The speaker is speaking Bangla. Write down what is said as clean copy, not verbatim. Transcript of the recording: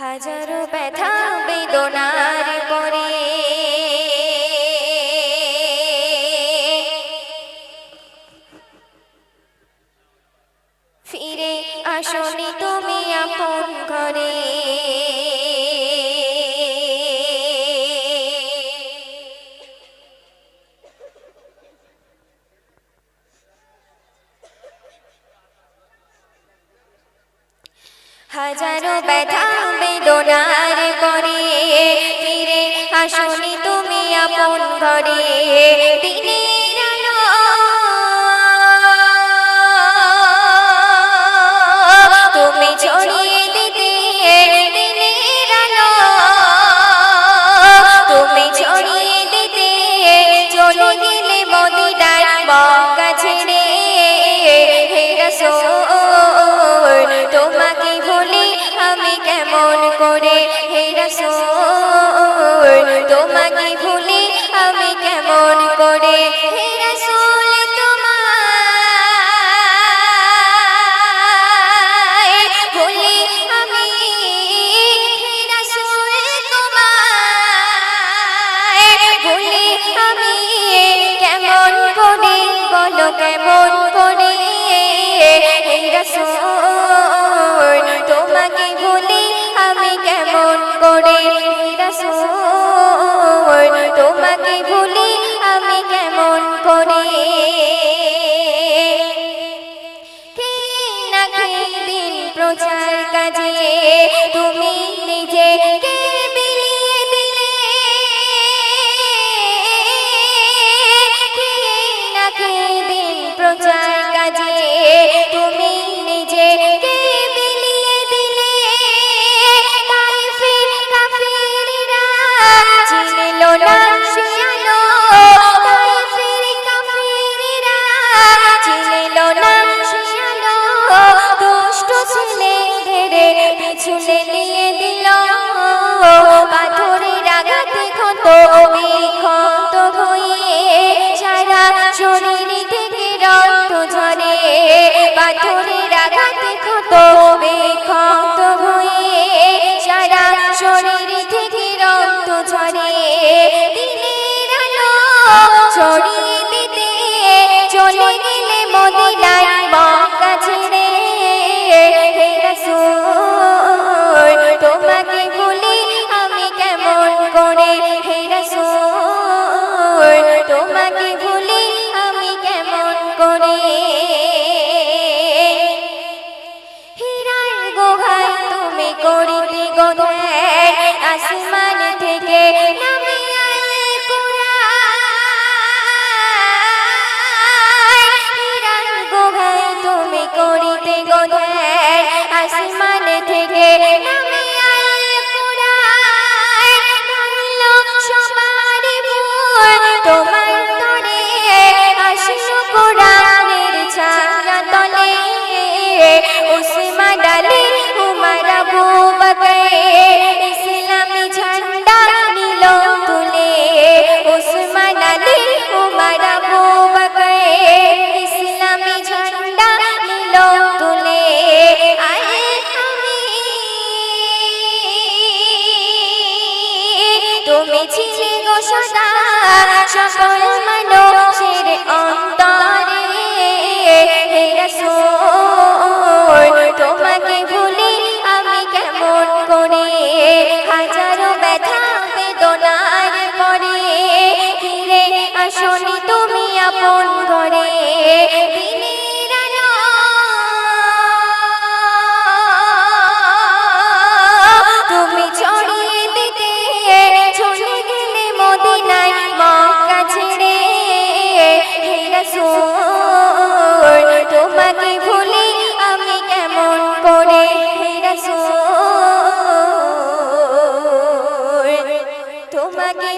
হাজারো ব্যথা বেদনার পরে ফিরে আসনি তুমি আপন ঘরে। হাজারো ব্যথা বেদনার পরে ফিরে আসনি তুমি আপন ঘরে। দিনের আলো তুমি ছড়িয়ে দিতে, দিনের আলো তুমি ছড়িয়ে দিতে চলে গেলে মদিনার মক্কা ছেড়ে। হে রাসূল তোমাকে ভুলি আমি কেমন করে, হে রাসূল তোমাকে ভুলি আমি কেমন করে। হে রাসূল তোমায় ভুলি আমি, হে রাসূল তোমায় ভুলি আমি কেমন করে, বলো কেমন করে। হে রাসূল তোমাকে ভুলি আমি কেমন করে, হে রাসূল তোমাকে ভুলি আমি কেমন করে। খেয়ে না খেয়ে দিন প্রচার কাজে তুমি নিজেকে বিলিয়ে দিলে। খেয়ে না খেয়ে দিন প্রচার কাজে তুমি নিজেকে বিলিয়ে দিলে। তাইফের কাফিররা চিনল না সে আলো, তাইফের কাফিররা চিনল না সে আলো। দুষ্ট ছেলেদের পিছনে নিয়ে দিল, পাথরের আঘাতে ক্ষত বিক্ষত হয়ে সারা শরীর থেকে রক্ত ঝরে। পাথরের আঘাতে ক্ষত বিক্ষত হয়ে সারা শরীর থেকে রক্ত ঝরে। দিনের আলো ছড়িয়ে দিতে চলে গেলে মদিনার মক্কা ছেড়ে। হে রাসূল তোমাকে ভুলি আমি কেমন করে, হে রাসূল তোমাকে ভুলি আমি কেমন করে। হীরার গুহায় তুমি করিতে গোধায়, আসমান থেকে নামে আইলে কুরআন। হীরার গুহায় তুমি করিতে গোধায়, আসমান থেকে নামে আইলে কুরআন। ভাঙলো সবার ভুল তোমার তরে, আসলো কোরআনের ছায়া তলে। উসমান আলী উমর আবু বকর ইসলামী ঝান্ডা নিল তুলে। উসমান আলী উমর আবু বকর ইসলামী ঝান্ডা নিল তুলে। আয়ে আমি তুমি ছিলে গো সদা সকল মানুষের অন্তরে। হে রাসূল তোমাকে ভুলি আমি কেমন করে। হাজারো ব্যথা বেদনার পরে ফিরে আসনি তুমি আপন ঘরে। দিনের আলো তুমি ছড়িয়ে দিতে চলে গেলে মদিনার মক্কা ছেড়ে। হে রাসূল তোমাকে ভুলি আমি কেমন করে, হে রাসূল তোমাকে